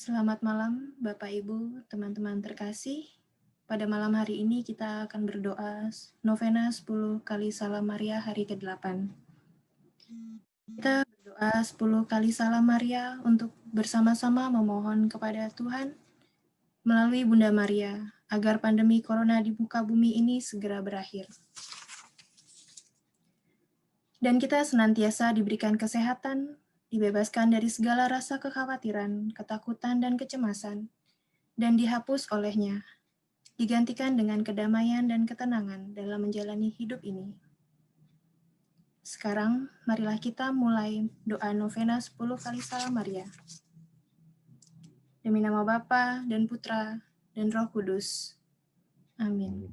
Selamat malam, Bapak Ibu, teman-teman terkasih. Pada malam hari ini kita akan berdoa novena 10 kali Salam Maria hari ke-8. Kita berdoa 10 kali Salam Maria untuk bersama-sama memohon kepada Tuhan melalui Bunda Maria agar pandemi Corona di muka bumi ini segera berakhir. Dan kita senantiasa diberikan kesehatan, dibebaskan dari segala rasa kekhawatiran, ketakutan, dan kecemasan, dan dihapus olehnya, digantikan dengan kedamaian dan ketenangan dalam menjalani hidup ini. Sekarang, marilah kita mulai doa novena 10 kali Salam Maria. Demi nama Bapa dan Putra dan Roh Kudus. Amin.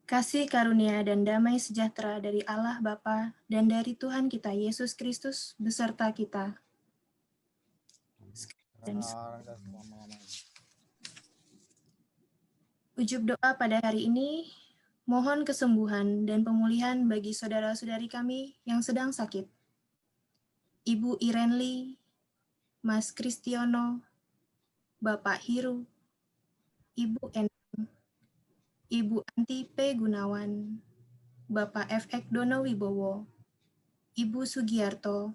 Kasih karunia dan damai sejahtera dari Allah Bapa dan dari Tuhan kita Yesus Kristus beserta kita. Dan ujub doa pada hari ini, mohon kesembuhan dan pemulihan bagi saudara-saudari kami yang sedang sakit. Ibu Irenli, Mas Kristiono, Bapak Hiru, Ibu Endang, Ibu Anti P. Gunawan, Bapak F.X. Dono Wibowo, Ibu Sugiarto,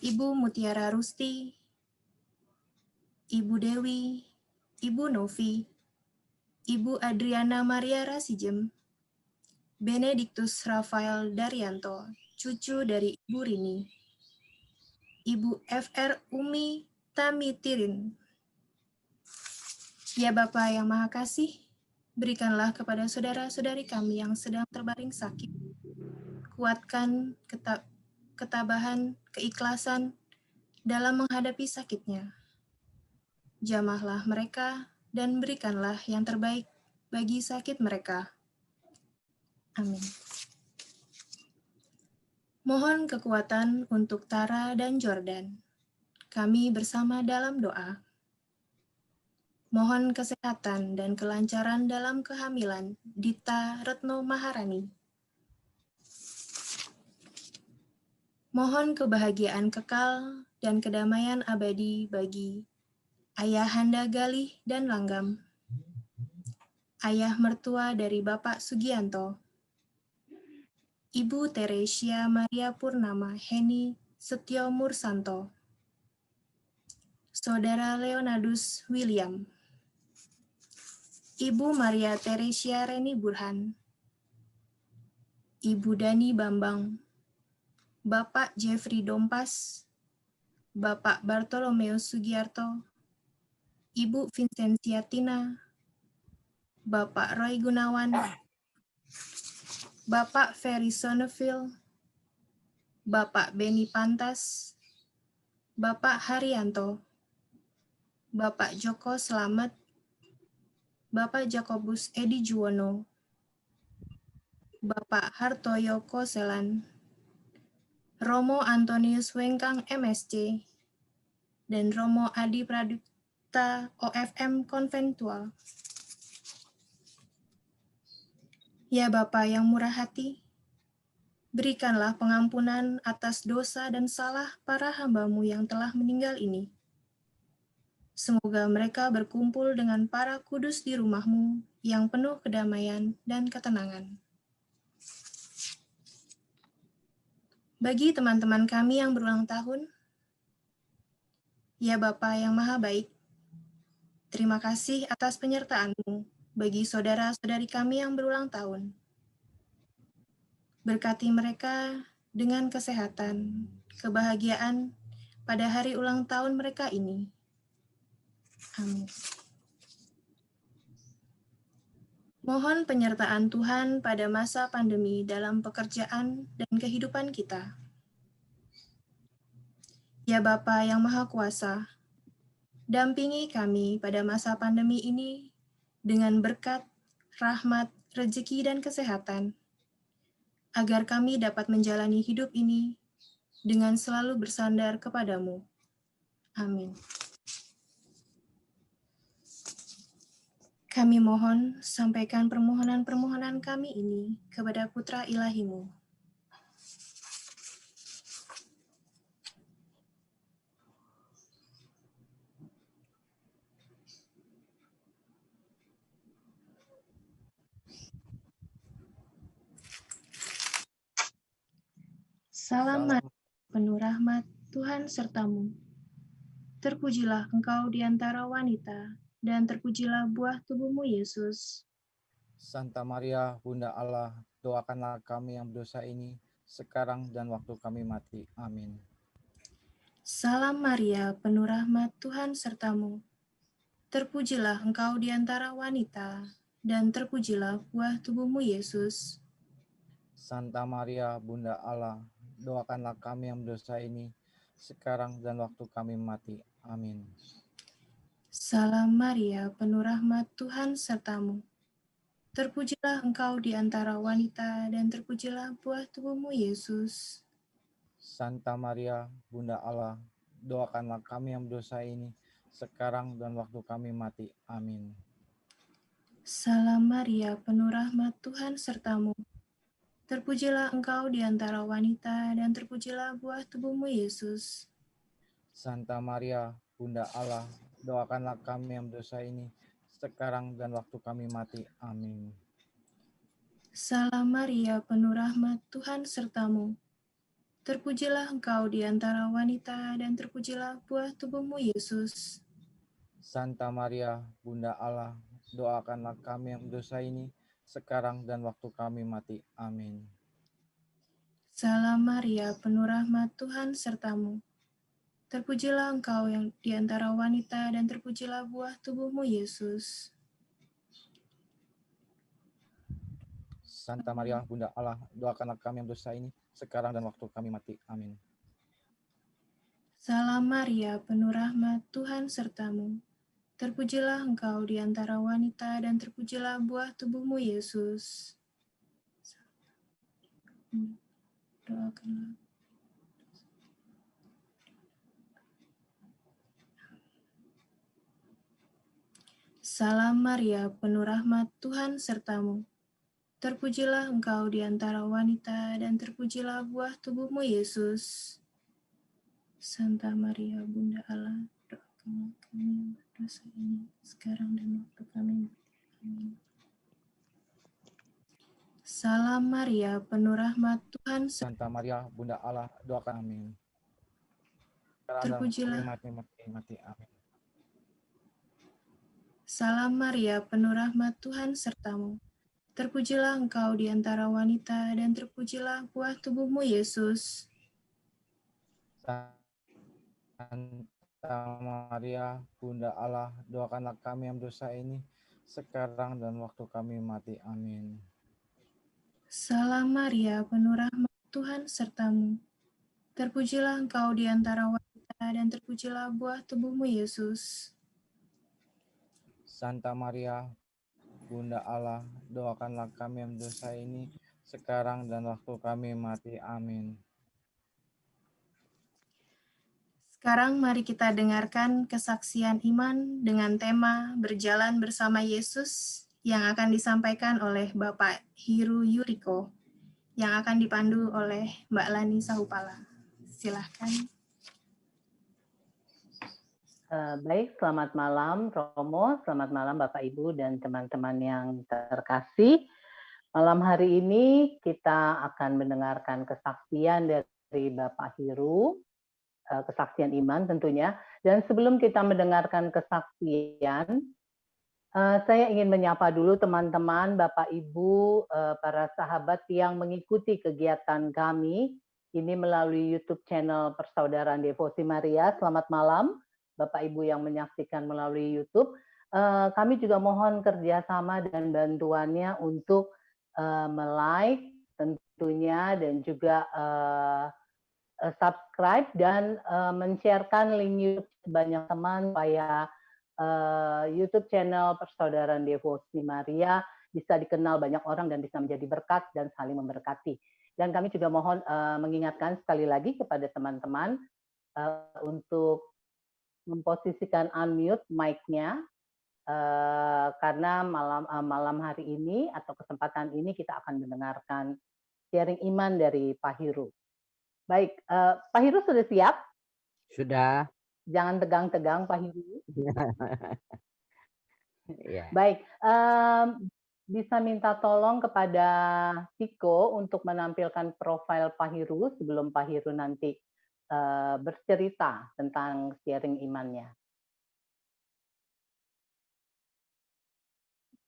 Ibu Mutiara Rusti, Ibu Dewi, Ibu Novi, Ibu Adriana Maria Rasijem, Benediktus Rafael Daryanto, cucu dari Ibu Rini, Ibu F.R. Umi Tamitirin. Ya Bapa yang Maha Kasih, berikanlah kepada saudara-saudari kami yang sedang terbaring sakit, kuatkan ketabahan, keikhlasan dalam menghadapi sakitnya. Jamahlah mereka dan berikanlah yang terbaik bagi sakit mereka. Amin. Mohon kekuatan untuk Tara dan Jordan. Kami bersama dalam doa. Mohon kesehatan dan kelancaran dalam kehamilan Dita Retno Maharani. Mohon kebahagiaan kekal dan kedamaian abadi bagi Ayahanda Galih dan Langgam, ayah mertua dari Bapak Sugianto, Ibu Teresia Maria Purnama Heni Setio Mursanto, Saudara Leonardus William, Ibu Maria Teresia Reni Burhan, Ibu Dani Bambang, Bapak Jeffrey Dompas, Bapak Bartolomeus Sugiarto, Ibu Vincentia Tina, Bapak Roy Gunawan, Bapak Ferry Sonneville, Bapak Beni Pantas, Bapak Haryanto, Bapak Joko Slamet, Bapak Jakobus Edi Juwono, Bapak Hartoyo Koselan, Romo Antonius Wengkang MSc, dan Romo Adi Pradipta OFM Konventual. Ya Bapa yang murah hati, berikanlah pengampunan atas dosa dan salah para hamba-Mu yang telah meninggal ini. Semoga mereka berkumpul dengan para kudus di rumah-Mu yang penuh kedamaian dan ketenangan. Bagi teman-teman kami yang berulang tahun, ya Bapa yang Maha Baik, terima kasih atas penyertaan-Mu bagi saudara-saudari kami yang berulang tahun. Berkati mereka dengan kesehatan, kebahagiaan pada hari ulang tahun mereka ini. Amin. Mohon penyertaan Tuhan pada masa pandemi dalam pekerjaan dan kehidupan kita. Ya Bapa yang Maha Kuasa, dampingi kami pada masa pandemi ini dengan berkat, rahmat, rezeki, dan kesehatan, agar kami dapat menjalani hidup ini dengan selalu bersandar kepadamu. Amin. Kami mohon sampaikan permohonan-permohonan kami ini kepada Putra Ilahi-Mu. Salam Salam Maria, penuh rahmat, Tuhan sertamu. Terpujilah engkau di antara wanita, dan terpujilah buah tubuhmu, Yesus. Santa Maria, Bunda Allah, doakanlah kami yang berdosa ini, sekarang dan waktu kami mati. Amin. Salam Maria, penuh rahmat, Tuhan sertamu. Terpujilah engkau di antara wanita, dan terpujilah buah tubuhmu, Yesus. Santa Maria, Bunda Allah, doakanlah kami yang berdosa ini, sekarang dan waktu kami mati. Amin. Salam Maria, penuh rahmat, Tuhan sertamu. Terpujilah engkau di antara wanita, dan terpujilah buah tubuhmu, Yesus. Santa Maria, Bunda Allah, doakanlah kami yang berdosa ini, sekarang dan waktu kami mati. Amin. Salam Maria, penuh rahmat, Tuhan sertamu. Terpujilah engkau di antara wanita, dan terpujilah buah tubuhmu, Yesus. Santa Maria, Bunda Allah, doakanlah kami yang berdosa ini, sekarang dan waktu kami mati. Amin. Salam Maria, penuh rahmat, Tuhan sertamu. Terpujilah engkau di antara wanita, dan terpujilah buah tubuhmu, Yesus. Santa Maria, Bunda Allah, doakanlah kami yang berdosa ini, sekarang dan waktu kami mati. Amin. Salam Maria, penuh rahmat, Tuhan sertamu. Terpujilah engkau yang di antara wanita, dan terpujilah buah tubuhmu, Yesus. Santa Maria, Bunda Allah, doakanlah kami yang berdosa ini, sekarang dan waktu kami mati. Amin. Salam Maria, penuh rahmat, Tuhan sertamu. Terpujilah engkau di antara wanita, dan terpujilah buah tubuhmu, Yesus. Doakanlah. Salam Maria, penuh rahmat, Tuhan sertamu. Terpujilah engkau di antara wanita, dan terpujilah buah tubuhmu, Yesus. Santa Maria, Bunda Allah, doakanlah kami yang berdosa ini, sekarang dan waktu kami mati. Amin. Salam Maria, penuh rahmat, Tuhan Santa Maria, Bunda Allah, doakan amin. Sekarang dan terpujilah. kami mati. Amin. Salam Maria, penuh rahmat, Tuhan sertamu. Terpujilah engkau di antara wanita, dan terpujilah buah tubuhmu, Yesus. Santa Maria, Bunda Allah, doakanlah kami yang berdosa ini, sekarang dan waktu kami mati. Amin. Salam Maria, penuh rahmat, Tuhan sertamu. Terpujilah engkau di antara wanita, dan terpujilah buah tubuhmu, Yesus. Santa Maria, Bunda Allah, doakanlah kami yang berdosa ini, sekarang dan waktu kami mati. Amin. Sekarang mari kita dengarkan kesaksian iman dengan tema Berjalan Bersama Yesus yang akan disampaikan oleh Bapak Hiru Yuriko, yang akan dipandu oleh Mbak Lani Sahupala. Silahkan. Baik, selamat malam Romo, selamat malam Bapak Ibu dan teman-teman yang terkasih. Malam hari ini kita akan mendengarkan kesaksian dari Bapak Hiru, kesaksian iman tentunya. Dan sebelum kita mendengarkan kesaksian, saya ingin menyapa dulu teman-teman, Bapak Ibu, para sahabat yang mengikuti kegiatan kami ini melalui YouTube channel Persaudaraan Devosi Maria. Selamat malam, Bapak Ibu yang menyaksikan melalui YouTube. Kami juga mohon kerjasama dan bantuannya untuk like tentunya dan juga subscribe dan men-sharekan link YouTube sebanyak teman supaya YouTube channel Persaudaraan Devosi Maria bisa dikenal banyak orang dan bisa menjadi berkat dan saling memberkati. Dan kami juga mohon mengingatkan sekali lagi kepada teman-teman untuk memposisikan unmute mic-nya karena malam hari ini atau kesempatan ini kita akan mendengarkan sharing iman dari Pak Hiru. Baik, Pak Hiru sudah siap? Sudah. Jangan tegang-tegang Pak Hiru. Ya. Baik, bisa minta tolong kepada Tiko untuk menampilkan profil Pak Heru sebelum Pak Heru nanti bercerita tentang sharing imannya.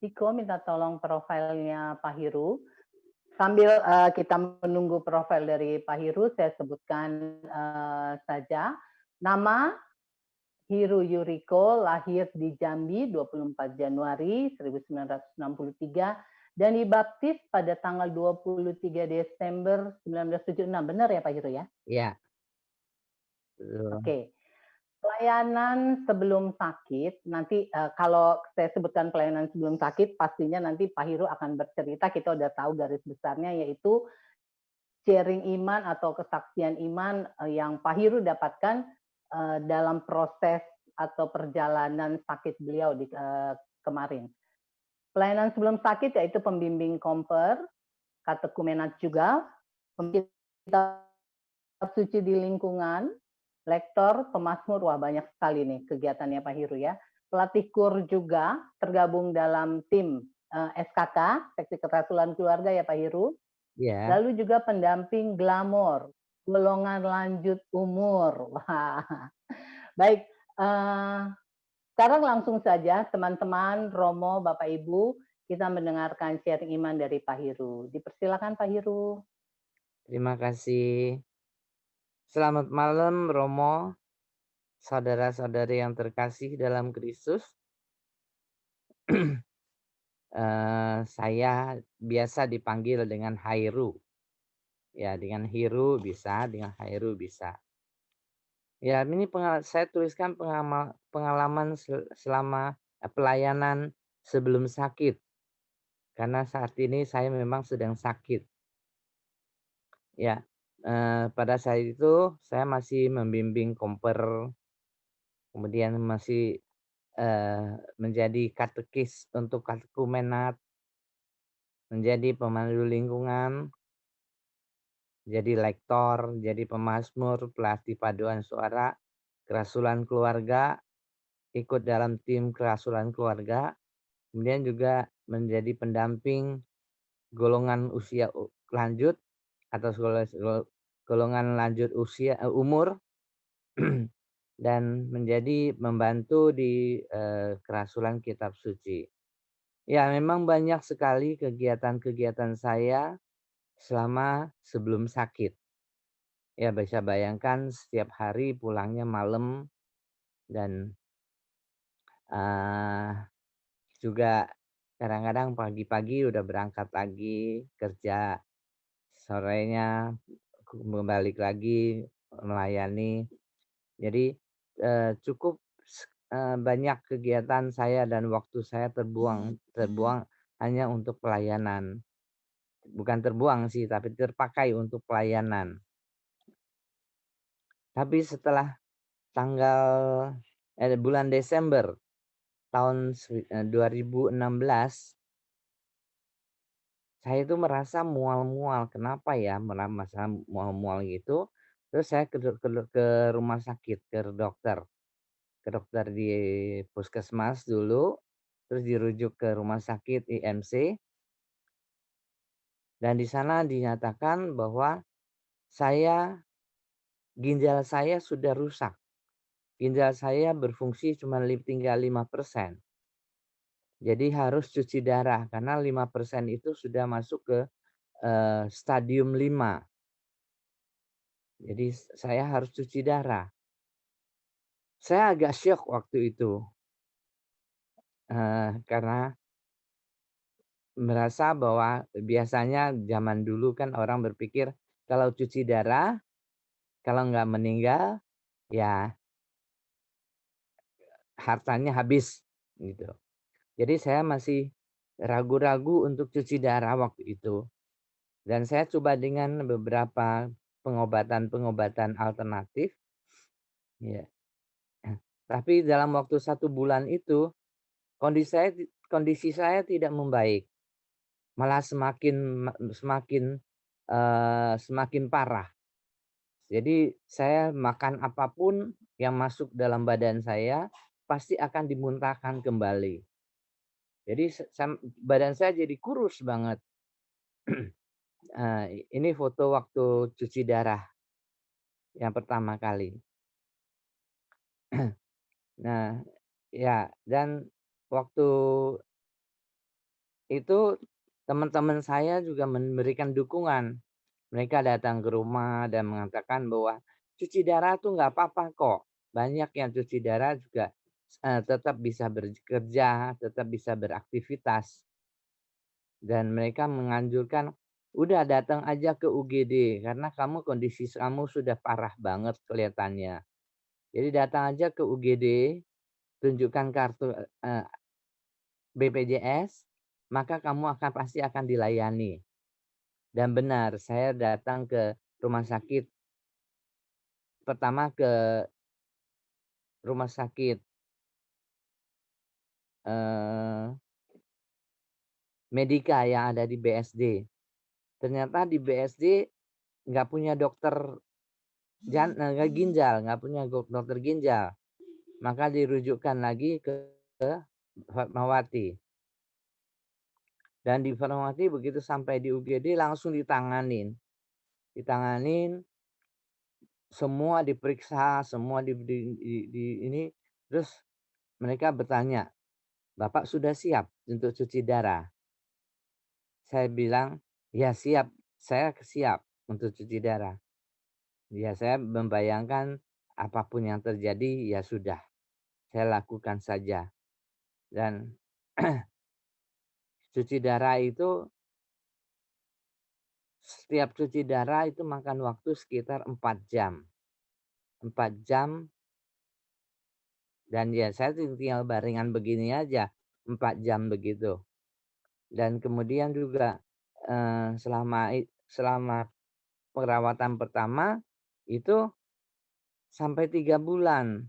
Tiko minta tolong profilnya Pak Heru. Sambil kita menunggu profil dari Pak Heru, saya sebutkan saja nama Heru Yuriko, lahir di Jambi 24 Januari 1963 dan dibaptis pada tanggal 23 Desember 1976. Benar ya Pak Heru ya? Iya. Oke. Pelayanan sebelum sakit, nanti kalau saya sebutkan pelayanan sebelum sakit, pastinya nanti Pak Heru akan bercerita, kita udah tahu garis besarnya, yaitu sharing iman atau kesaksian iman yang Pak Heru dapatkan dalam proses atau perjalanan sakit beliau di kemarin. Pelayanan sebelum sakit yaitu pembimbing komper, katekumenat juga, kitab suci di lingkungan, lektor, pemazmur, wah banyak sekali nih kegiatannya Pak Heru ya. Pelatih kur juga, tergabung dalam tim SKK, Seksi Kerasulan Keluarga ya Pak Heru. Yeah. Lalu juga pendamping glamor, golongan lanjut umur. Wah. Baik, sekarang langsung saja teman-teman, Romo, Bapak Ibu, kita mendengarkan sharing iman dari Pak Heru. Dipersilakan Pak Heru. Terima kasih. Selamat malam Romo, saudara-saudari yang terkasih dalam Kristus. Saya biasa dipanggil dengan Hairu. Ya, dengan Heru bisa, dengan Hairu bisa. Ya, ini saya tuliskan pengalaman selama pelayanan sebelum sakit. Karena saat ini saya memang sedang sakit. Ya, pada saat itu saya masih membimbing komper, kemudian masih menjadi katekis untuk katekumenat, menjadi pemandu lingkungan, jadi lektor, jadi pemazmur, pelatih paduan suara, kerasulan keluarga, ikut dalam tim kerasulan keluarga, kemudian juga menjadi pendamping golongan usia lanjut atau golongan lanjut usia umur dan menjadi membantu di kerasulan kitab suci. Ya, memang banyak sekali kegiatan-kegiatan saya selama sebelum sakit. Ya, bisa bayangkan setiap hari pulangnya malam dan juga kadang-kadang pagi-pagi udah berangkat lagi kerja, sorenya kembali lagi melayani. Jadi cukup banyak kegiatan saya dan waktu saya terbuang hanya untuk pelayanan. Bukan terbuang sih, tapi terpakai untuk pelayanan. Tapi setelah bulan Desember tahun 2016, saya itu merasa mual-mual. Kenapa ya merasa mual-mual gitu? Terus saya ke rumah sakit, ke dokter di puskesmas dulu, terus dirujuk ke rumah sakit IMC, dan di sana dinyatakan bahwa ginjal saya sudah rusak. Ginjal saya berfungsi cuma tinggal 5%. Jadi harus cuci darah karena 5% itu sudah masuk ke stadium 5. Jadi saya harus cuci darah. Saya agak syok waktu itu. Karena merasa bahwa biasanya zaman dulu kan orang berpikir kalau cuci darah, kalau nggak meninggal, ya hartanya habis gitu. Jadi saya masih ragu-ragu untuk cuci darah waktu itu. Dan saya coba dengan beberapa pengobatan alternatif. Ya. Tapi dalam waktu 1 bulan itu kondisi saya tidak membaik. Malah semakin parah. Jadi saya makan apapun yang masuk dalam badan saya pasti akan dimuntahkan kembali. Jadi badan saya jadi kurus banget. Ini foto waktu cuci darah yang pertama kali. Nah, ya, dan waktu itu teman-teman saya juga memberikan dukungan. Mereka datang ke rumah dan mengatakan bahwa cuci darah tuh nggak apa-apa kok. Banyak yang cuci darah juga tetap bisa bekerja, tetap bisa beraktivitas. Dan mereka menganjurkan, udah datang aja ke UGD karena kondisi kamu sudah parah banget kelihatannya. Jadi datang aja ke UGD, tunjukkan kartu BPJS, maka kamu pasti akan dilayani. Dan benar, saya datang ke rumah sakit, pertama ke rumah sakit Medika yang ada di BSD. Ternyata di BSD nggak punya dokter ginjal, nggak punya dokter ginjal. Maka dirujukkan lagi ke Fatmawati. Dan di Fatmawati begitu sampai di UGD langsung ditanganin. Semua diperiksa, semua ini, terus mereka bertanya, "Bapak sudah siap untuk cuci darah?" Saya bilang, "Ya siap, saya siap untuk cuci darah." Ya saya membayangkan apapun yang terjadi ya sudah, saya lakukan saja. Dan cuci darah itu, setiap cuci darah itu makan waktu sekitar 4 jam. 4 jam, dan ya saya tinggal baringan begini aja 4 jam begitu. Dan kemudian juga selama perawatan pertama itu sampai 3 bulan.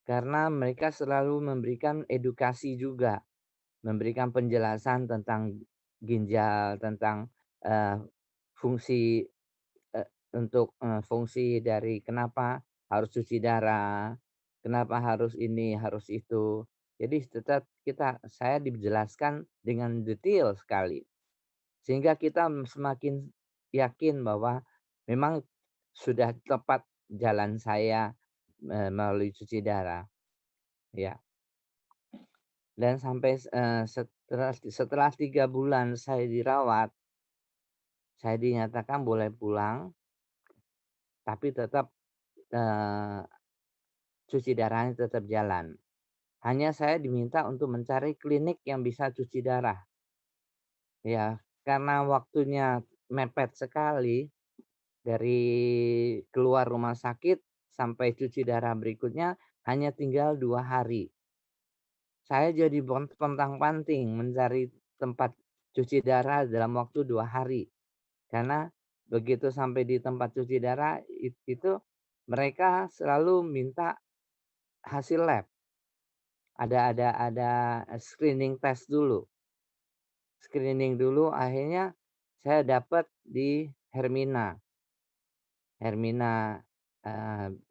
Karena mereka selalu memberikan edukasi juga, memberikan penjelasan tentang ginjal, tentang fungsi fungsi dari kenapa harus cuci darah, kenapa harus ini, harus itu. Jadi saya dijelaskan dengan detail sekali. Sehingga kita semakin yakin bahwa memang sudah tepat jalan saya melalui cuci darah, ya. Dan sampai setelah 3 bulan saya dirawat, saya dinyatakan boleh pulang, tapi tetap cuci darahnya tetap jalan. Hanya saya diminta untuk mencari klinik yang bisa cuci darah. Ya, karena waktunya mepet sekali, dari keluar rumah sakit sampai cuci darah berikutnya hanya tinggal 2 hari. Saya jadi pontang-panting mencari tempat cuci darah dalam waktu 2 hari. Karena begitu sampai di tempat cuci darah itu mereka selalu minta hasil lab. Ada screening test dulu. Screening dulu, akhirnya saya dapat di Hermina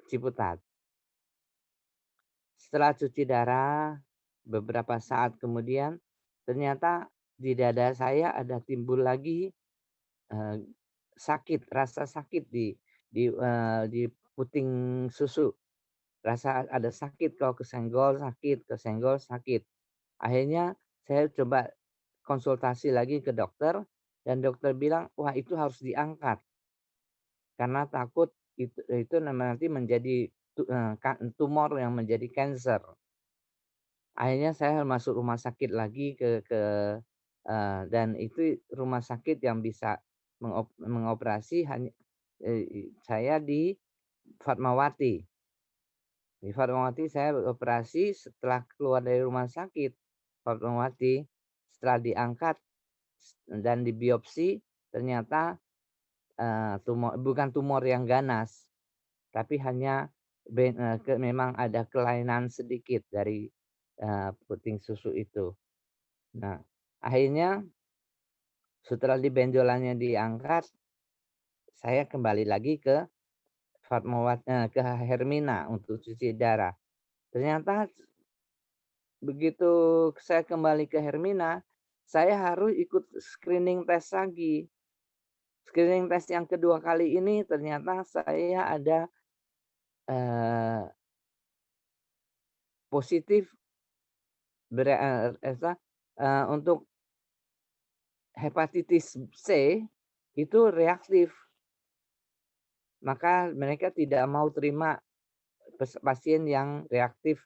Ciputat. Setelah cuci darah, beberapa saat kemudian ternyata di dada saya ada timbul lagi rasa sakit di puting susu. Rasa ada sakit, kalau kesenggol sakit. Akhirnya saya coba konsultasi lagi ke dokter, dan dokter bilang, "Wah, itu harus diangkat." Karena takut itu nanti menjadi tumor yang menjadi kanker. Akhirnya saya masuk rumah sakit lagi dan itu rumah sakit yang bisa mengoperasi hanya saya di Fatmawati. Di Fatmawati saya beroperasi setelah keluar dari rumah sakit Fatmawati, setelah diangkat dan dibiopsi ternyata bukan tumor yang ganas, tapi hanya memang ada kelainan sedikit dari puting susu itu. Nah, akhirnya setelah benjolannya diangkat, saya kembali lagi ke ke Hermina untuk cuci darah. Ternyata begitu saya kembali ke Hermina, saya harus ikut screening tes lagi. Screening tes yang kedua kali ini ternyata saya ada positif untuk hepatitis C itu reaktif. Maka mereka tidak mau terima pasien yang reaktif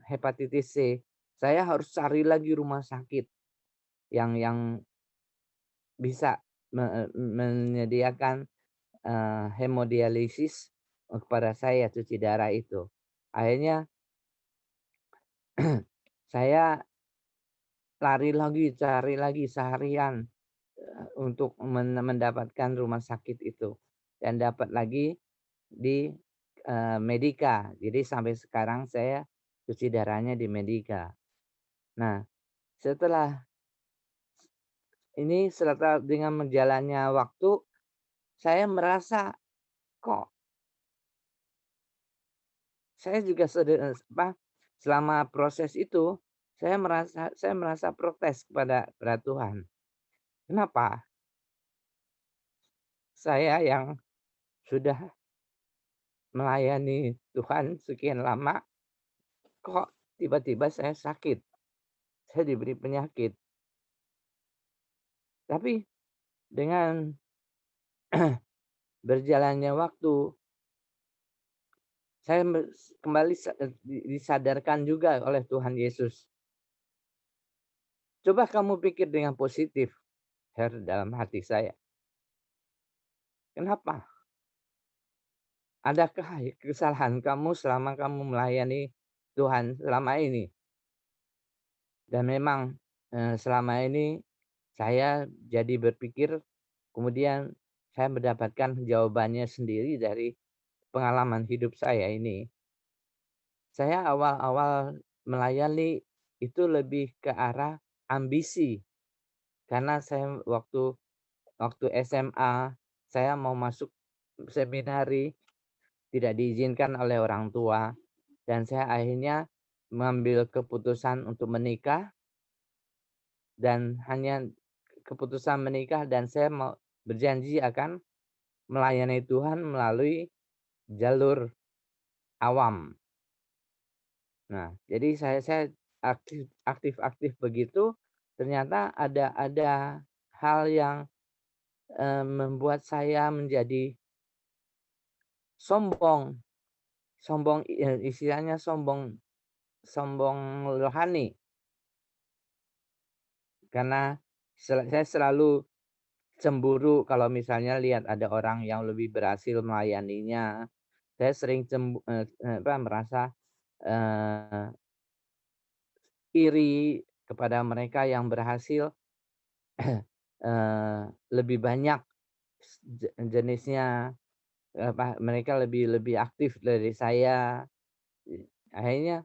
hepatitis C. Saya harus cari lagi rumah sakit yang bisa menyediakan hemodialisis kepada saya, cuci darah itu. Akhirnya saya cari lagi seharian untuk mendapatkan rumah sakit itu, dan dapat lagi di Medika. Jadi sampai sekarang saya cuci darahnya di Medika. Nah, setelah dengan menjalannya waktu, saya merasa kok saya juga selama proses itu saya merasa protes kepada Tuhan. Kenapa? Saya yang sudah melayani Tuhan sekian lama, kok tiba-tiba saya sakit, saya diberi penyakit. Tapi dengan berjalannya waktu, saya kembali disadarkan juga oleh Tuhan Yesus. Coba kamu pikir dengan positif, Her, dalam hati saya. Kenapa? Adakah kesalahan kamu selama kamu melayani Tuhan selama ini? Dan memang selama ini saya jadi berpikir, kemudian saya mendapatkan jawabannya sendiri dari pengalaman hidup saya ini. Saya awal-awal melayani itu lebih ke arah ambisi. Karena saya waktu SMA, saya mau masuk seminari, tidak diizinkan oleh orang tua. Dan saya akhirnya mengambil keputusan untuk menikah. Dan hanya keputusan menikah, dan saya mau berjanji akan melayani Tuhan melalui jalur awam. Nah, jadi saya aktif begitu, ternyata ada hal yang membuat saya menjadi sombong. Sombong, istilahnya sombong rohani. Karena saya selalu cemburu kalau misalnya lihat ada orang yang lebih berhasil melayaninya. Saya sering merasa iri kepada mereka yang berhasil lebih banyak jenisnya, mereka lebih aktif dari saya. Akhirnya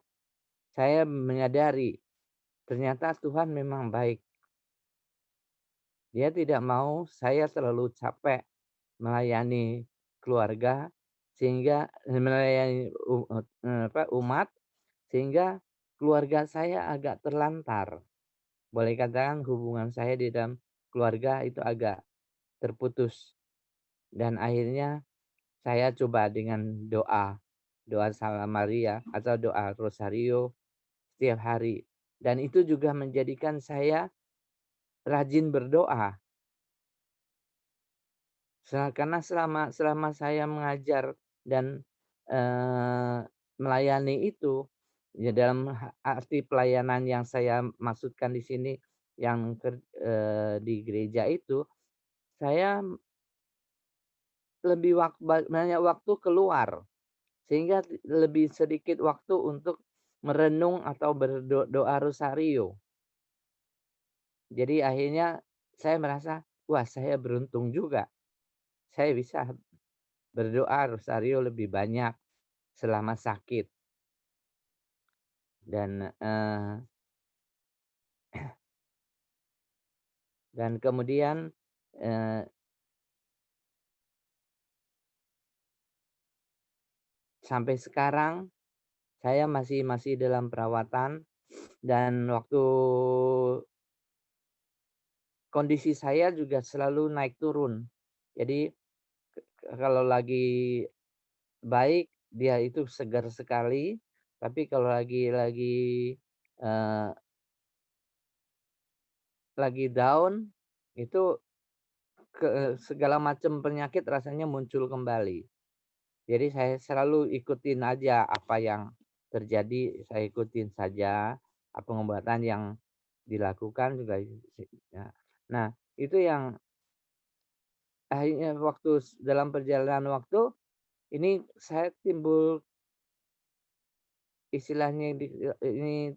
saya menyadari ternyata Tuhan memang baik. Dia tidak mau saya terlalu capek melayani keluarga, sehingga melayani umat, sehingga keluarga saya agak terlantar. Boleh katakan hubungan saya di dalam keluarga itu agak terputus. Dan akhirnya saya coba dengan doa Salam Maria atau doa Rosario setiap hari. Dan itu juga menjadikan saya rajin berdoa. Karena selama saya mengajar dan melayani itu, ya dalam arti pelayanan yang saya maksudkan di sini, yang di gereja itu, saya lebih banyak waktu keluar, sehingga lebih sedikit waktu untuk merenung atau berdoa rosario. Jadi akhirnya saya merasa, wah saya beruntung juga. Saya bisa berdoa rosario lebih banyak selama sakit. Dan kemudian sampai sekarang saya masih dalam perawatan Dan waktu kondisi saya juga selalu naik turun. Jadi kalau lagi baik, dia itu segar sekali, tapi kalau eee, lagi down, itu segala macam penyakit rasanya muncul kembali. Jadi saya selalu ikutin aja apa yang terjadi, saya ikutin saja, pengobatan yang dilakukan juga ya. Nah, itu yang akhirnya dalam perjalanan waktu, ini saya timbul istilahnya ini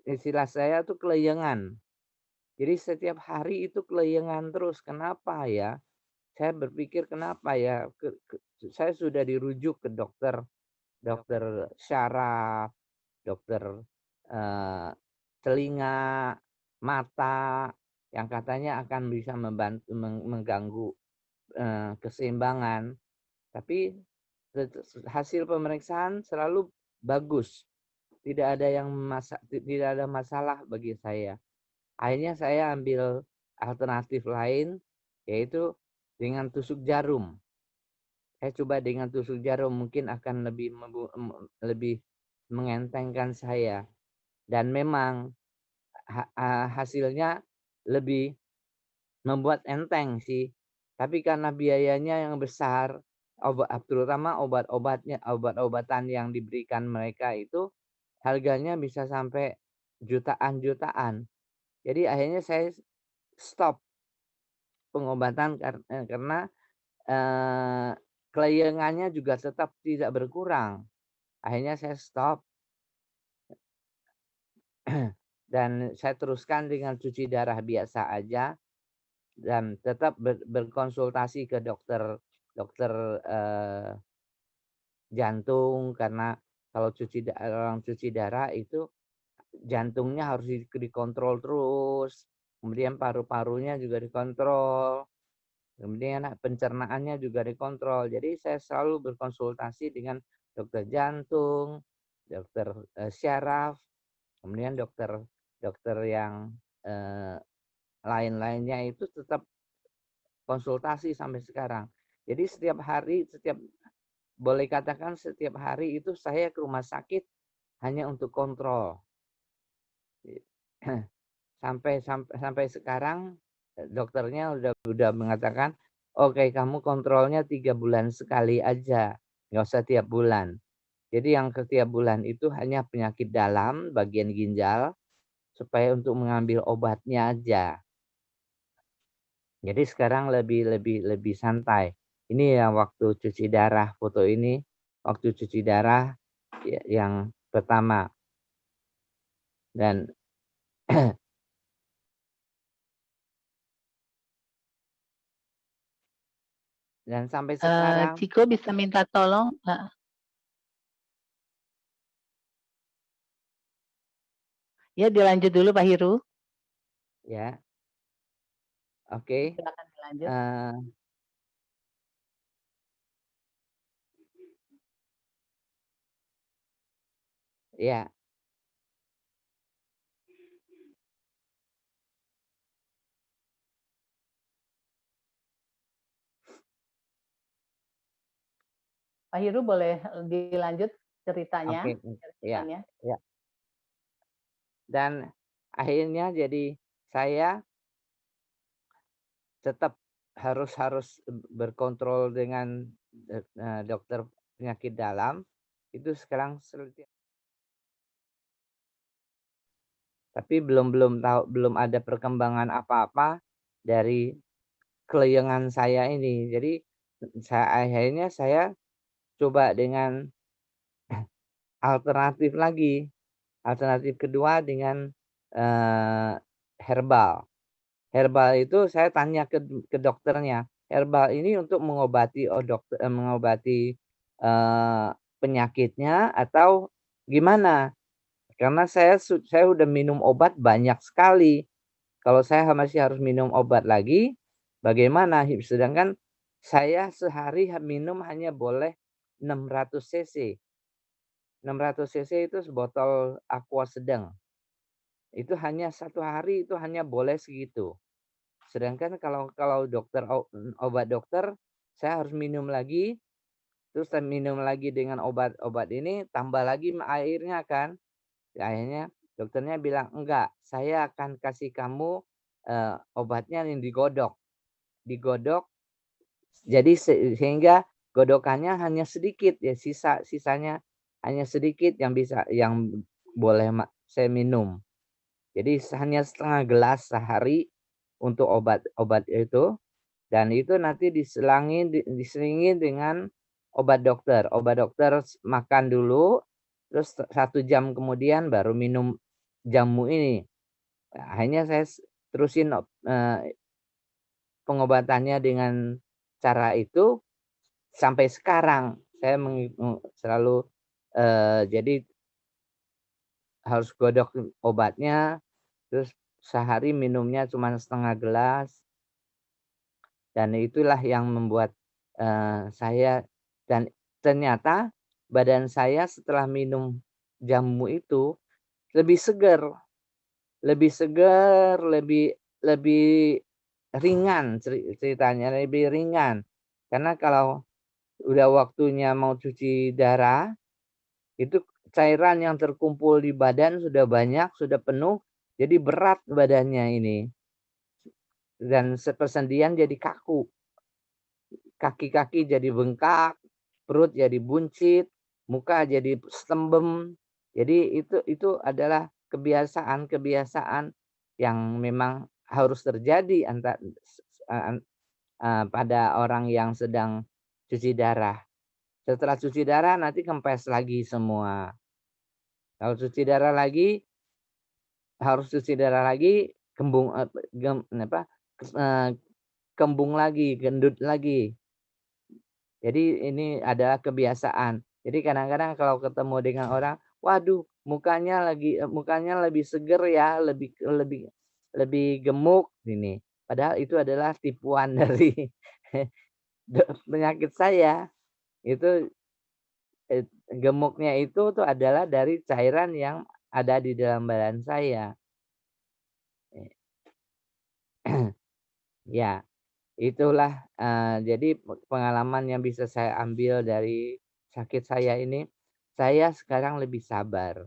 istilah saya tuh kelayangan. Jadi setiap hari itu kelayangan terus, kenapa ya? Saya berpikir kenapa ya, saya sudah dirujuk ke dokter dokter syaraf, dokter, eee, telinga, mata, yang katanya akan bisa membantu mengganggu, keseimbangan. Tapi hasil pemeriksaan selalu bagus, tidak ada masalah bagi saya. Akhirnya saya ambil alternatif lain, yaitu dengan tusuk jarum. Saya coba dengan tusuk jarum mungkin akan lebih mengentengkan saya, dan memang hasilnya lebih membuat enteng sih. Tapi karena biayanya yang besar, terutama obat-obatan yang diberikan mereka itu harganya bisa sampai jutaan-jutaan. Jadi akhirnya saya stop pengobatan karena, eee, kelayangannya juga tetap tidak berkurang. Akhirnya saya stop dan saya teruskan dengan cuci darah biasa aja dan tetap berkonsultasi ke dokter dokter, jantung karena kalau orang cuci darah itu jantungnya harus dikontrol terus, kemudian paru-parunya juga dikontrol. Kemudian pencernaannya juga dikontrol. Jadi saya selalu berkonsultasi dengan dokter jantung, dokter, syaraf, kemudian dokter dokter yang, lain-lainnya itu tetap konsultasi sampai sekarang. Jadi boleh katakan setiap hari itu saya ke rumah sakit hanya untuk kontrol. Sampai sekarang, dokternya udah mengatakan, "Oke, kamu kontrolnya 3 bulan sekali aja, nggak usah tiap bulan." Jadi yang tiap bulan itu hanya penyakit dalam bagian ginjal, supaya untuk mengambil obatnya aja. Jadi sekarang lebih lebih lebih santai. Ini yang waktu cuci darah, foto ini waktu cuci darah yang pertama. Dan sampai sekarang Ciko bisa minta tolong, ya dilanjut dulu Pak Heru. ya. Oke. Silakan dilanjut. Ya. Pak Heru boleh dilanjut ceritanya? Oke, ya, ya. Dan akhirnya jadi saya tetap harus berkontrol dengan dokter penyakit dalam, itu sekarang tapi belum ada perkembangan apa-apa dari kelayangan saya ini. Jadi akhirnya saya coba dengan alternatif lagi. Alternatif kedua dengan, herbal. Herbal itu saya tanya ke dokternya, "Herbal ini untuk mengobati penyakitnya atau gimana?" Karena saya udah minum obat banyak sekali. Kalau saya masih harus minum obat lagi, bagaimana? Sedangkan saya sehari minum hanya boleh 600 cc. 600 cc itu sebotol Aqua sedang. Itu hanya 1 hari itu hanya boleh segitu. Sedangkan kalau obat dokter, saya harus minum lagi, terus saya minum lagi dengan obat ini, tambah lagi airnya kan. Akhirnya dokternya bilang, "Enggak, saya akan kasih kamu, obatnya yang digodok." Digodok, jadi sehingga godokannya hanya sedikit ya, sisanya hanya sedikit yang boleh saya minum. Jadi hanya setengah gelas sehari untuk obat itu, dan itu nanti diselingi dengan obat dokter. Obat dokter makan dulu, terus 1 jam kemudian baru minum jamu ini. Nah, akhirnya saya terusin pengobatannya dengan cara itu sampai sekarang. Saya selalu jadi harus godok obatnya, terus sehari minumnya cuma setengah gelas, dan itulah yang membuat saya, dan ternyata badan saya setelah minum jamu itu lebih segar, lebih lebih ringan ceritanya, lebih ringan. Karena kalau udah waktunya mau cuci darah, itu cairan yang terkumpul di badan sudah banyak, sudah penuh, jadi berat badannya ini. Dan persendian jadi kaku. Kaki-kaki jadi bengkak, perut jadi buncit, muka jadi stembem. Jadi itu adalah kebiasaan-kebiasaan yang memang harus terjadi pada orang yang sedang cuci darah. Setelah cuci darah nanti kempes lagi semua. Kalau cuci darah lagi, harus cuci darah lagi, kembung lagi, gendut lagi. Jadi ini adalah kebiasaan. Jadi kadang-kadang kalau ketemu dengan orang, waduh, mukanya lebih seger ya, lebih gemuk ini. Padahal itu adalah tipuan dari penyakit saya. Itu gemuknya itu tuh adalah dari cairan yang ada di dalam badan saya. Ya, itulah jadi pengalaman yang bisa saya ambil dari sakit saya ini. Saya sekarang lebih sabar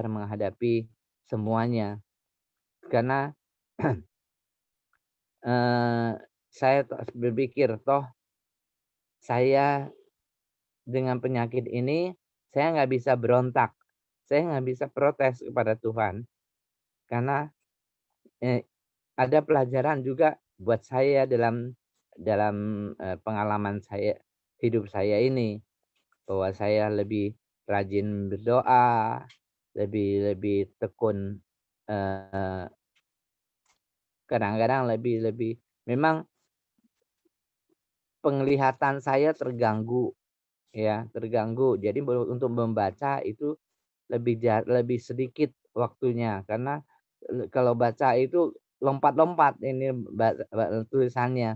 menghadapi semuanya. Karena saya berpikir, toh saya dengan penyakit ini, saya nggak bisa berontak, saya nggak bisa protes kepada Tuhan. Karena ada pelajaran juga buat saya dalam pengalaman hidup saya ini, bahwa saya lebih rajin berdoa, lebih tekun, kadang-kadang lebih memang penglihatan saya terganggu ya, terganggu. Jadi untuk membaca itu lebih sedikit waktunya, karena kalau baca itu lompat-lompat ini tulisannya.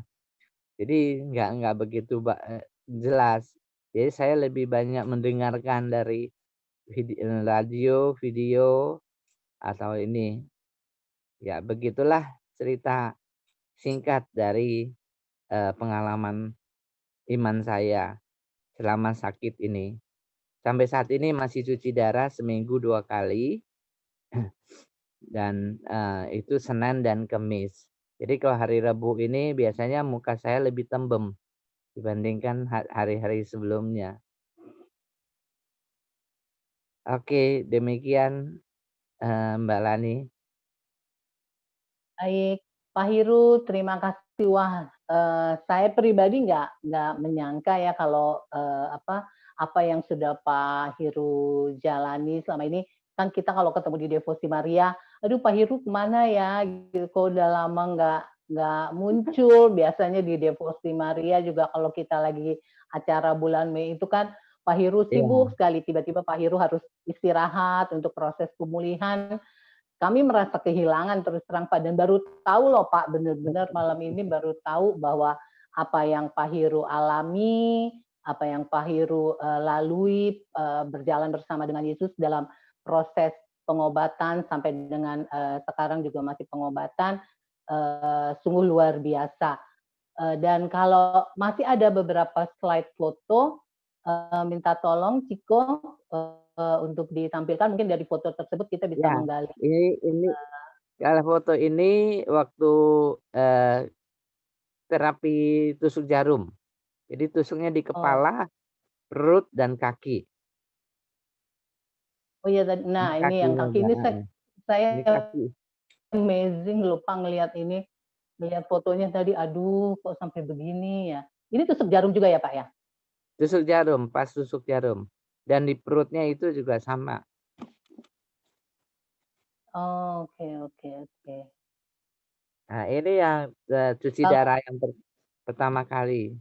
Jadi nggak begitu jelas. Jadi saya lebih banyak mendengarkan dari radio, video, atau ini. Ya begitulah cerita singkat dari pengalaman iman saya selama sakit ini. Sampai saat ini masih cuci darah seminggu 2 kali, dan itu Senin dan Kamis. Jadi kalau hari Rabu ini biasanya muka saya lebih tembem dibandingkan hari-hari sebelumnya. Oke, demikian Mbak Lani. Baik, Pak Heru, terima kasih. Wah, saya pribadi nggak menyangka ya kalau apa yang sudah Pak Heru jalani selama ini. Kan kita kalau ketemu di Devosi Maria, aduh Pak Heru kemana ya? Gitu, kok udah lama nggak muncul. Biasanya di Devosi Maria juga kalau kita lagi acara bulan Mei itu kan Pak Heru sibuk sekali. Tiba-tiba Pak Heru harus istirahat untuk proses pemulihan. Kami merasa kehilangan terus terang Pak, dan baru tahu loh Pak, benar-benar malam ini baru tahu bahwa apa yang Pak Heru alami, apa yang Pak Heru lalui berjalan bersama dengan Yesus dalam proses pengobatan sampai dengan sekarang juga masih pengobatan, sungguh luar biasa. Dan kalau masih ada beberapa slide foto, minta tolong Ciko untuk ditampilkan, mungkin dari foto tersebut kita bisa Ya, menggali. ini kalau foto ini waktu terapi tusuk jarum. Jadi tusuknya di Oh, kepala, perut, dan kaki. oh iya tadi. Ini Nah, ini yang kakinya, kaki ini Mbak. saya Ini kaki. amazing lupa ngelihat ini. Lihat fotonya tadi, aduh kok sampai begini ya. Ini tusuk jarum juga ya Pak ya? Tusuk jarum, pas tusuk jarum. Dan di perutnya itu juga sama. Oh, oke, oke, oke. Nah, ini yang cuci Kalau darah yang pertama kali.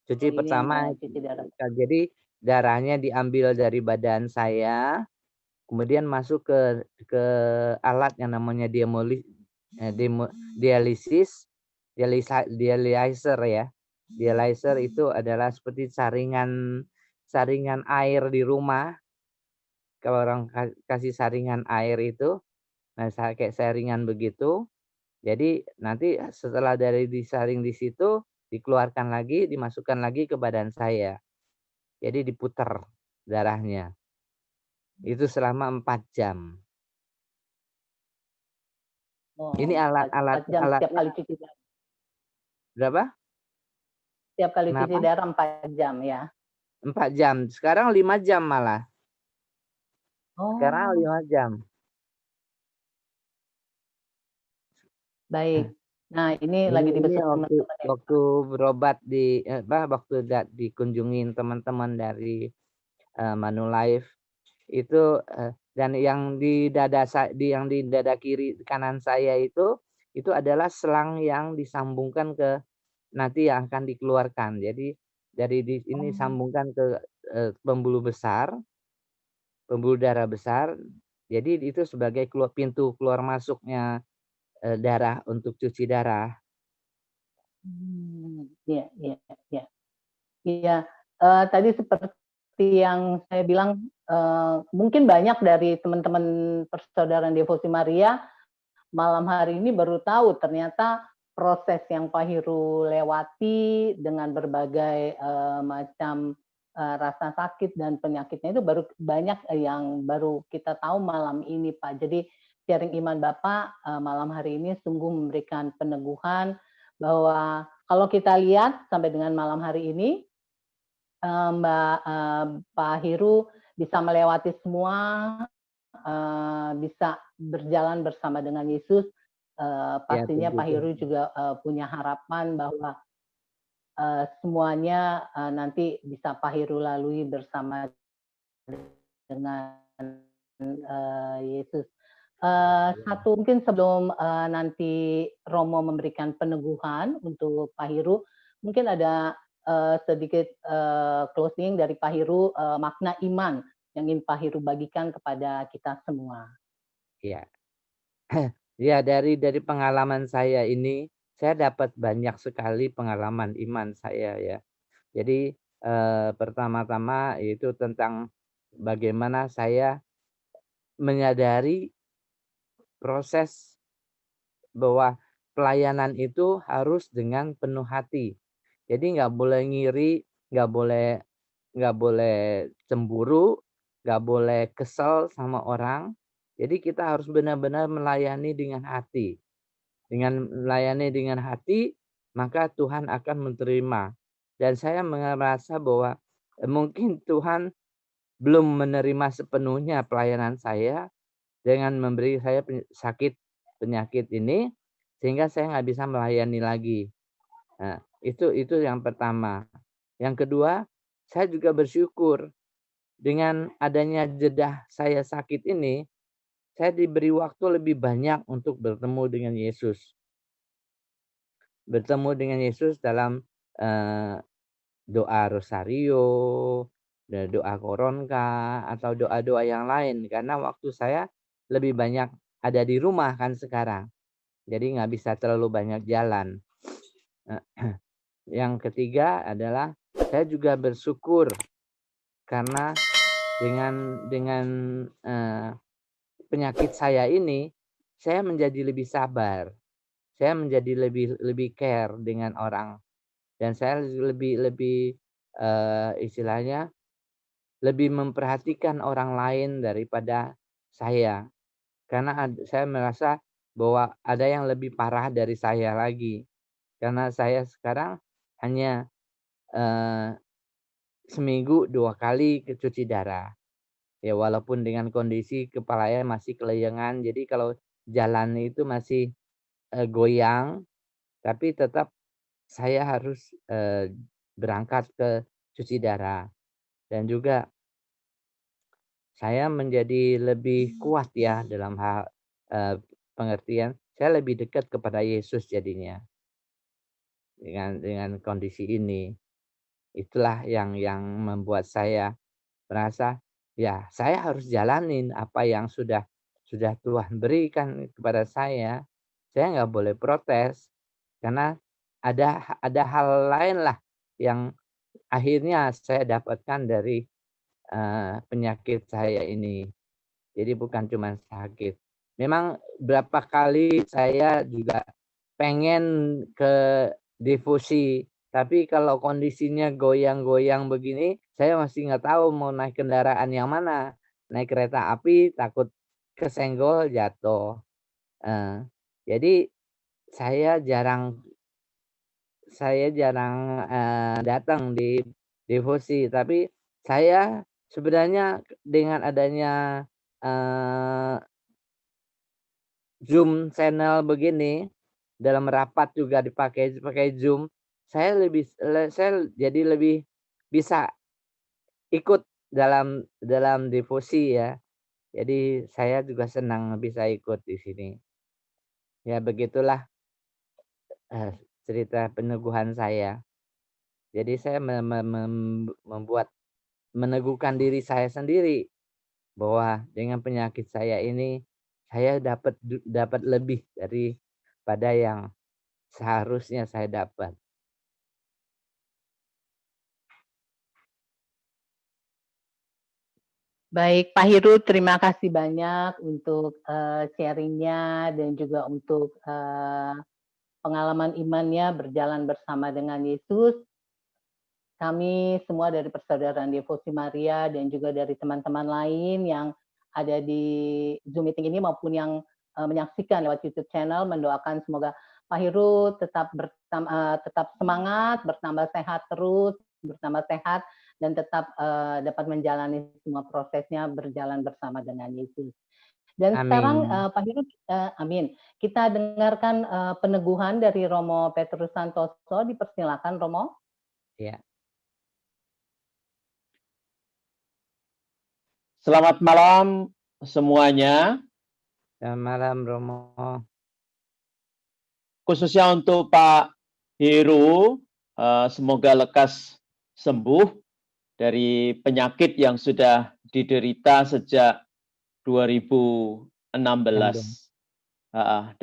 Cuci ini yang pertama, cuci darah. jadi darahnya diambil dari badan saya, kemudian masuk ke alat yang namanya dialisis, dialyzer ya. Dialyzer itu adalah seperti saringan air di rumah. Kalau orang kasih saringan air itu, nah kayak saringan begitu. Jadi nanti setelah dari disaring di situ, dikeluarkan lagi, dimasukkan lagi ke badan saya. Jadi diputar darahnya. Itu selama 4 jam. Oh, Ini 4 jam setiap alatnya kali cuci darah. berapa? Setiap kali cuci Kenapa? darah 4 jam ya. 4 jam. Sekarang 5 jam malah. Sekarang Oh, 5 jam. baik. Nah, ini lagi Ini dibesuk teman-teman ya. waktu berobat waktu dikunjungin teman-teman dari Manulife itu dan yang di dada kiri kanan saya itu adalah selang yang disambungkan ke nanti yang akan dikeluarkan. Jadi dari ini sambungkan ke pembuluh darah besar. Jadi itu sebagai pintu keluar masuknya darah untuk cuci darah. Iya, iya, iya. Iya, tadi seperti yang saya bilang, mungkin banyak dari teman-teman persaudaraan Devosi Maria malam hari ini baru tahu ternyata proses yang Pak Heru lewati dengan berbagai macam rasa sakit dan penyakitnya itu baru banyak yang baru kita tahu malam ini Pak. Jadi sharing iman Bapak malam hari ini sungguh memberikan peneguhan bahwa kalau kita lihat sampai dengan malam hari ini Pak Heru bisa melewati semua, bisa berjalan bersama dengan Yesus. Ya, Pastinya tentu Pak Heru juga punya harapan bahwa semuanya nanti bisa Pak Heru lalui bersama dengan Yesus. Satu mungkin sebelum nanti Romo memberikan peneguhan untuk Pak Heru, mungkin ada sedikit closing dari Pak Heru, makna iman yang ingin Pak Heru bagikan kepada kita semua. Iya. Ya, dari pengalaman saya ini, saya dapat banyak sekali pengalaman iman saya ya. Jadi pertama-tama itu tentang bagaimana saya menyadari proses bahwa pelayanan itu harus dengan penuh hati. Jadi nggak boleh ngiri, nggak boleh cemburu, nggak boleh kesel sama orang. Jadi kita harus benar-benar melayani dengan hati. Dengan melayani dengan hati, maka Tuhan akan menerima. Dan saya merasa bahwa mungkin Tuhan belum menerima sepenuhnya pelayanan saya dengan memberi saya penyakit ini, sehingga saya nggak bisa melayani lagi. Nah, itu yang pertama. Yang kedua, saya juga bersyukur dengan adanya jeda saya sakit ini, saya diberi waktu lebih banyak untuk bertemu dengan Yesus. Bertemu dengan Yesus dalam doa rosario, doa koronka, atau doa-doa yang lain. Karena waktu saya lebih banyak ada di rumah kan sekarang. Jadi nggak bisa terlalu banyak jalan. Yang ketiga adalah saya juga bersyukur karena dengan penyakit saya ini, saya menjadi lebih sabar. Saya menjadi lebih care dengan orang dan saya lebih istilahnya lebih memperhatikan orang lain daripada saya. Karena saya merasa bahwa ada yang lebih parah dari saya lagi. Karena saya sekarang hanya seminggu 2 kali cuci darah. Ya walaupun dengan kondisi kepalanya masih kelayangan, jadi kalau jalan itu masih, goyang, tapi tetap saya harus, berangkat ke cuci darah. Dan juga saya menjadi lebih kuat ya dalam hal, pengertian saya lebih dekat kepada Yesus jadinya, dengan kondisi ini. Itulah yang membuat saya merasa, ya saya harus jalanin apa yang sudah Tuhan berikan kepada saya. Saya nggak boleh protes, karena ada hal lain lah yang akhirnya saya dapatkan dari, penyakit saya ini. Jadi bukan cuma sakit. Memang berapa kali saya juga pengen ke difusi, tapi kalau kondisinya goyang-goyang begini, saya masih nggak tahu mau naik kendaraan yang mana. Naik kereta api takut kesenggol jatuh. Jadi saya jarang datang di difusi, tapi saya sebenarnya dengan adanya, eee, Zoom channel begini, dalam rapat juga pakai Zoom, saya jadi lebih bisa ikut dalam difusi ya. Jadi saya juga senang bisa ikut di sini. Ya begitulah, eee, cerita peneguhan saya. Jadi saya membuat meneguhkan diri saya sendiri bahwa dengan penyakit saya ini, saya dapat lebih daripada yang seharusnya saya dapat. Baik, Pak Heru, terima kasih banyak untuk sharing-nya dan juga untuk pengalaman imannya berjalan bersama dengan Yesus. Kami semua dari Persaudaraan Devosi Maria dan juga dari teman-teman lain yang ada di Zoom meeting ini maupun yang menyaksikan lewat YouTube channel mendoakan semoga Pak Heru tetap semangat, bertambah sehat terus, bertambah sehat dan tetap dapat menjalani semua prosesnya berjalan bersama dengan Yesus. Dan sekarang Amin. Pak Heru, amin. Kita dengarkan peneguhan dari Romo Petrus Santoso. Dipersilakan Romo. Ya. Selamat malam semuanya. Selamat malam Romo. Khususnya untuk Pak Heru, semoga lekas sembuh dari penyakit yang sudah diderita sejak 2016.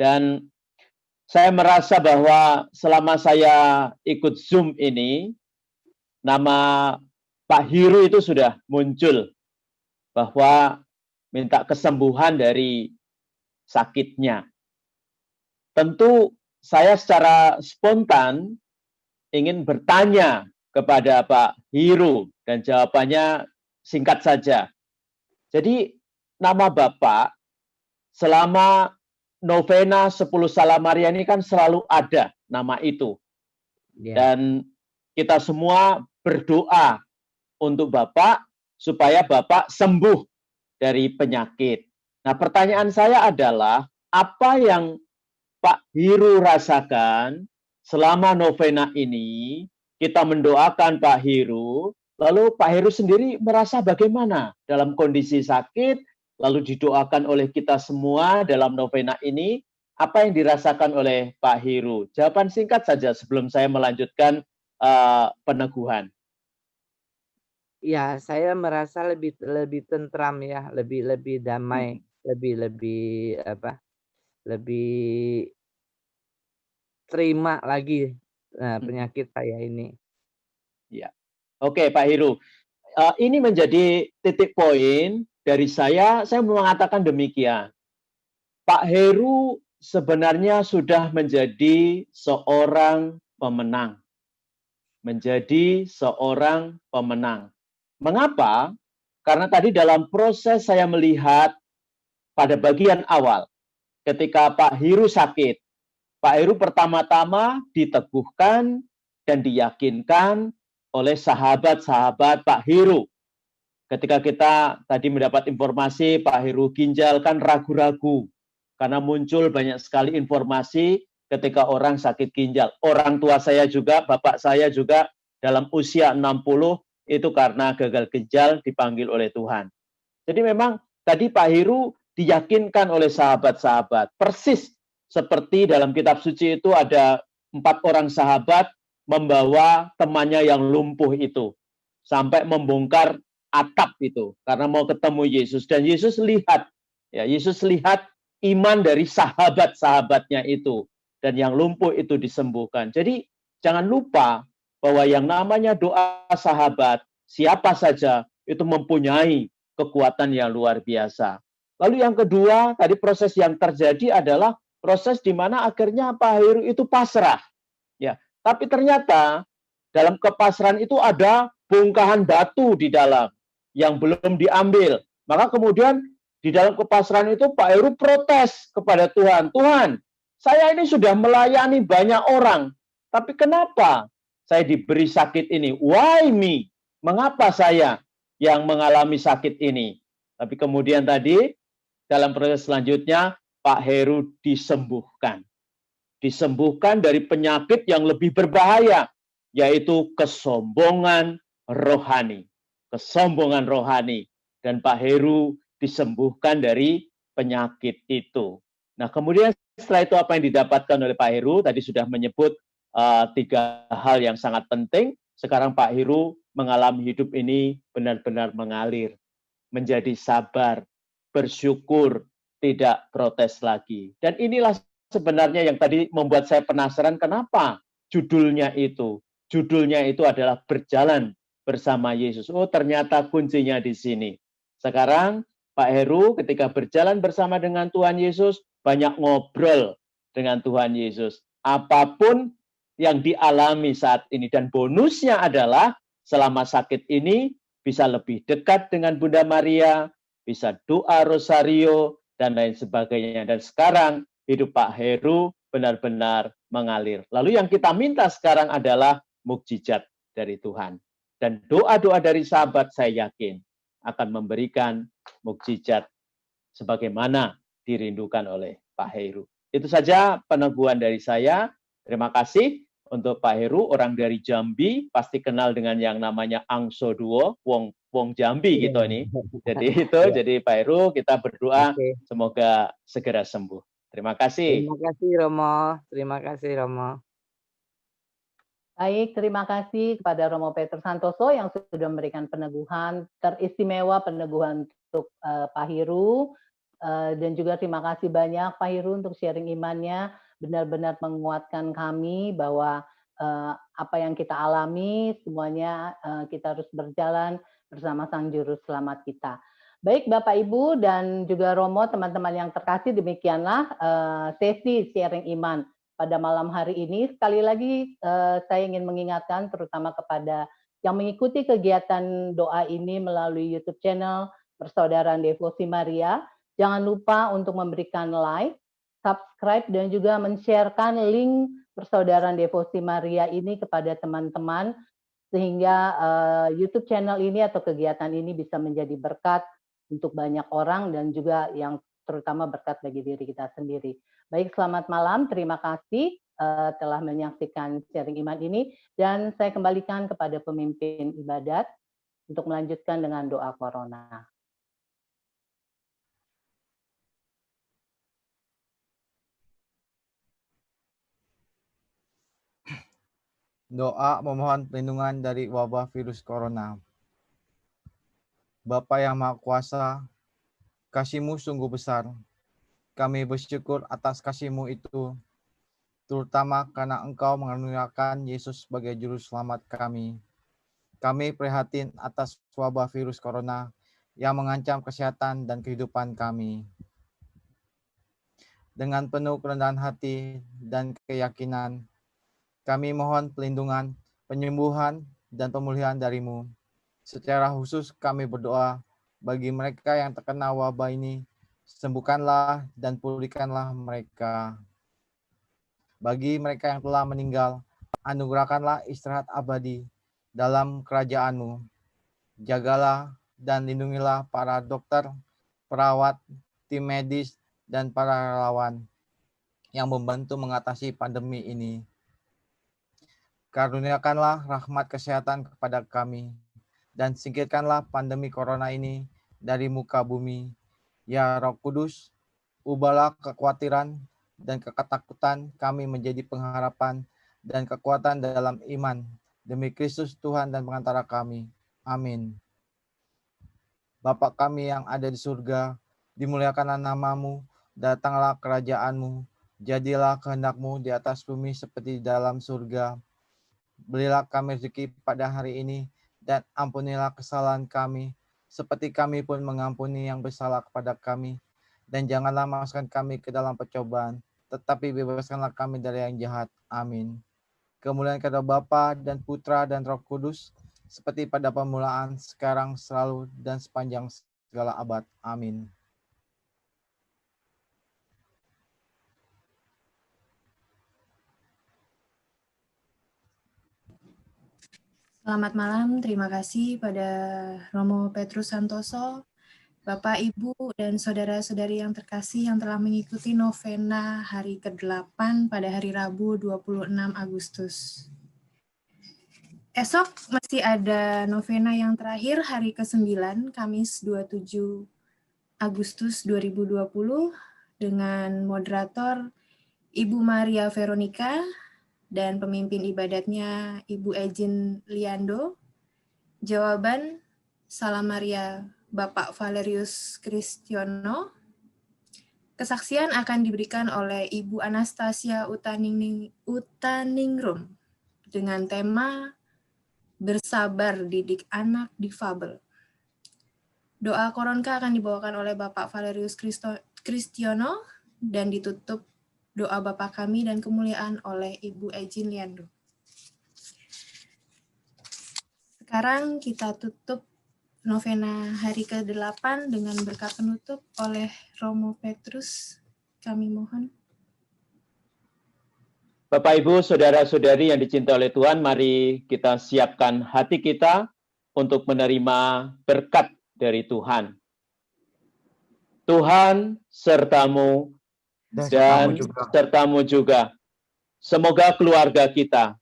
Dan saya merasa bahwa selama saya ikut Zoom ini, nama Pak Heru itu sudah muncul bahwa minta kesembuhan dari sakitnya. Tentu saya secara spontan ingin bertanya kepada Pak Heru dan jawabannya singkat saja. Jadi nama Bapak selama novena 10 Salam Maria ini kan selalu ada nama itu. Ya. Dan kita semua berdoa untuk Bapak supaya Bapak sembuh dari penyakit. Nah, pertanyaan saya adalah apa yang Pak Heru rasakan selama novena ini? Kita mendoakan Pak Heru, lalu Pak Heru sendiri merasa bagaimana dalam kondisi sakit, lalu didoakan oleh kita semua dalam novena ini, apa yang dirasakan oleh Pak Heru? Jawaban singkat saja sebelum saya melanjutkan peneguhan. Ya, saya merasa lebih tentram ya, lebih damai, lebih lebih terima lagi, penyakit saya ini. Ya. Oke, Pak Heru. ini menjadi titik poin dari saya mengatakan demikian. Pak Heru sebenarnya sudah menjadi seorang pemenang. Menjadi seorang pemenang. Mengapa? Karena tadi dalam proses saya melihat pada bagian awal, ketika Pak Heru sakit, Pak Heru pertama-tama diteguhkan dan diyakinkan oleh sahabat-sahabat Pak Heru. Ketika kita tadi mendapat informasi Pak Heru ginjal kan ragu-ragu karena muncul banyak sekali informasi ketika orang sakit ginjal. Orang tua saya juga, bapak saya juga dalam usia 60 itu karena gagal ginjal dipanggil oleh Tuhan. Jadi memang tadi Pak Heru diyakinkan oleh sahabat-sahabat. Persis seperti dalam kitab suci itu ada 4 orang sahabat membawa temannya yang lumpuh itu sampai membongkar atap itu karena mau ketemu Yesus, dan Yesus lihat, ya Yesus lihat iman dari sahabat-sahabatnya itu, dan yang lumpuh itu disembuhkan. Jadi jangan lupa bahwa yang namanya doa sahabat, siapa saja itu mempunyai kekuatan yang luar biasa. Lalu yang kedua, tadi proses yang terjadi adalah proses di mana akhirnya Pak Heru itu pasrah. Ya, tapi ternyata dalam kepasrahan itu ada bongkahan batu di dalam yang belum diambil. Maka kemudian di dalam kepasrahan itu Pak Heru protes kepada Tuhan. Tuhan, saya ini sudah melayani banyak orang, tapi kenapa saya diberi sakit ini? Why me? Mengapa saya yang mengalami sakit ini? Tapi kemudian tadi dalam proses selanjutnya Pak Heru disembuhkan. Disembuhkan dari penyakit yang lebih berbahaya, yaitu kesombongan rohani. Kesombongan rohani. Dan Pak Heru disembuhkan dari penyakit itu. Nah, kemudian setelah itu apa yang didapatkan oleh Pak Heru? Tadi sudah menyebut 3 hal yang sangat penting. Sekarang Pak Heru mengalami hidup ini benar-benar mengalir. Menjadi sabar, bersyukur, tidak protes lagi. Dan inilah sebenarnya yang tadi membuat saya penasaran kenapa judulnya itu. Judulnya itu adalah berjalan bersama Yesus. Oh, ternyata kuncinya di sini. Sekarang Pak Heru ketika berjalan bersama dengan Tuhan Yesus, banyak ngobrol dengan Tuhan Yesus. Apapun yang dialami saat ini. Dan bonusnya adalah selama sakit ini bisa lebih dekat dengan Bunda Maria, bisa doa rosario, dan lain sebagainya. Dan sekarang hidup Pak Heru benar-benar mengalir. Lalu yang kita minta sekarang adalah mukjizat dari Tuhan. Dan doa-doa dari sahabat saya yakin akan memberikan mukjizat sebagaimana dirindukan oleh Pak Heru. Itu saja peneguhan dari saya. Terima kasih untuk Pak Heru, orang dari Jambi, pasti kenal dengan yang namanya Angso Duo, Wong Jambi gitu ini. Jadi itu, jadi Pak Heru kita berdoa semoga segera sembuh. Terima kasih. Terima kasih Romo. Terima kasih Romo. Baik, terima kasih kepada Romo Petrus Santoso yang sudah memberikan peneguhan teristimewa, peneguhan untuk Pak Heru, dan juga terima kasih banyak Pak Heru untuk sharing imannya, benar-benar menguatkan kami bahwa apa yang kita alami semuanya kita harus berjalan bersama Sang Juru Selamat kita. Baik Bapak Ibu dan juga Romo, teman-teman yang terkasih, demikianlah sesi sharing iman pada malam hari ini. Sekali lagi saya ingin mengingatkan terutama kepada yang mengikuti kegiatan doa ini melalui YouTube channel Persaudaraan Devosi Maria, jangan lupa untuk memberikan like, subscribe, dan juga men-sharekan link Persaudaraan Devosi Maria ini kepada teman-teman, sehingga YouTube channel ini atau kegiatan ini bisa menjadi berkat untuk banyak orang dan juga yang terutama berkat bagi diri kita sendiri. Baik, selamat malam. Terima kasih telah menyaksikan sharing iman ini. Dan saya kembalikan kepada pemimpin ibadat untuk melanjutkan dengan doa corona. Doa memohon perlindungan dari wabah virus corona. Bapa yang Maha Kuasa, kasih-Mu sungguh besar. Kami bersyukur atas kasih-Mu itu, terutama karena Engkau mengaruniakan Yesus sebagai juru selamat kami. Kami prihatin atas wabah virus corona yang mengancam kesehatan dan kehidupan kami. Dengan penuh kerendahan hati dan keyakinan, kami mohon pelindungan, penyembuhan, dan pemulihan dari-Mu. Secara khusus kami berdoa bagi mereka yang terkena wabah ini, sembuhkanlah dan pulihkanlah mereka. Bagi mereka yang telah meninggal, anugerahkanlah istirahat abadi dalam kerajaan-Mu. Jagalah dan lindungilah para dokter, perawat, tim medis, dan para relawan yang membantu mengatasi pandemi ini. Karuniakanlah rahmat kesehatan kepada kami, dan singkirkanlah pandemi corona ini dari muka bumi. Ya Roh Kudus, ubahlah kekhawatiran dan ketakutan kami menjadi pengharapan dan kekuatan dalam iman. Demi Kristus Tuhan dan pengantara kami. Amin. Bapa kami yang ada di surga, dimuliakanlah nama-Mu, datanglah kerajaan-Mu, jadilah kehendak-Mu di atas bumi seperti di dalam surga. Berilah kami rezeki pada hari ini, dan ampunilah kesalahan kami, seperti kami pun mengampuni yang bersalah kepada kami. Dan janganlah masukkan kami ke dalam percobaan, tetapi bebaskanlah kami dari yang jahat. Amin. Kemuliaan kepada Bapa dan Putra dan Roh Kudus, seperti pada permulaan, sekarang, selalu, dan sepanjang segala abad. Amin. Selamat malam, terima kasih pada Romo Petrus Santoso, Bapak, Ibu, dan saudara-saudari yang terkasih yang telah mengikuti novena hari ke-8 pada hari Rabu 26 Agustus. Esok masih ada novena yang terakhir hari ke-9, Kamis 27 Agustus 2020, dengan moderator Ibu Maria Veronica dan pemimpin ibadatnya Ibu Ejin Liando. Jawaban, Salam Maria Bapak Valerius Kristiono. Kesaksian akan diberikan oleh Ibu Anastasia Utaningrum dengan tema Bersabar Didik Anak Difabel. Doa koronka akan dibawakan oleh Bapak Valerius Kristiono dan ditutup doa Bapa Kami dan kemuliaan oleh Ibu Ejin Liando. Sekarang kita tutup novena hari ke-8 dengan berkat penutup oleh Romo Petrus. Kami mohon. Bapak, Ibu, saudara-saudari yang dicintai oleh Tuhan, mari kita siapkan hati kita untuk menerima berkat dari Tuhan. Tuhan sertamu dan sertamu juga. Semoga keluarga kita,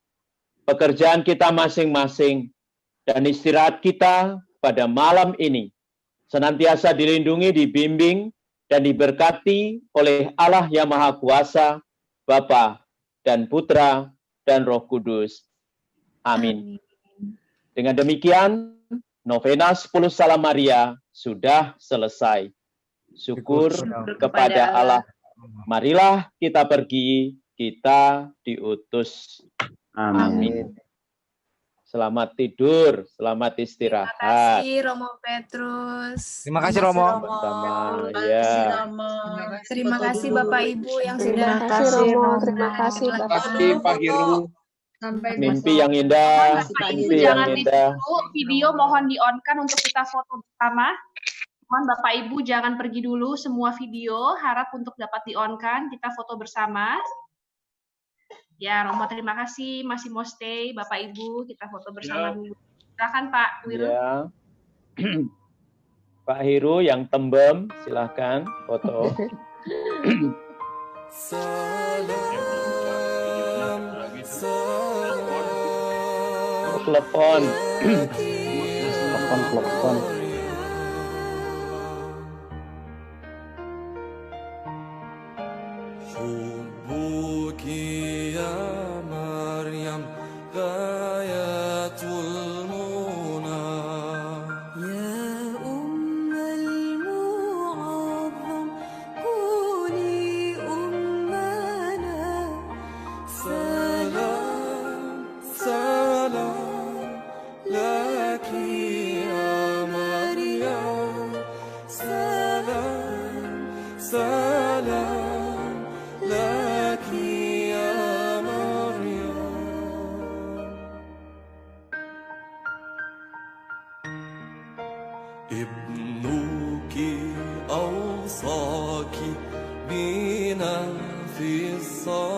pekerjaan kita masing-masing, dan istirahat kita pada malam ini senantiasa dilindungi, dibimbing, dan diberkati oleh Allah yang Maha Kuasa, Bapa dan Putra dan Roh Kudus. Amin. Dengan demikian, novena 10 Salam Maria sudah selesai. Syukur kepada Allah. Marilah kita pergi, kita diutus. Amin. Selamat tidur, selamat istirahat. Terima kasih Romo Petrus. Terima kasih Romo. Sama ya. Terima kasih Bapak Ibu yang sudah. Terima kasih Romo, terima kasih Terima Bapak. kasih Pak Hiru. Mimpi yang indah, Bapak Ibu mimpi yang jangan indah. dulu, video mohon di-on-kan untuk kita foto bersama. Mohon Bapak Ibu jangan pergi dulu, semua video harap untuk dapat di-on-kan, kita foto bersama. Ya, Romo terima kasih, masih mau stay, Bapak Ibu, kita foto bersama dulu. Silakan Pak Wiru. Ya. Pak Hiru yang tembem, silakan foto. Telepon. Telepon. Salam, la ابنك أوصاك بنا في الصلاة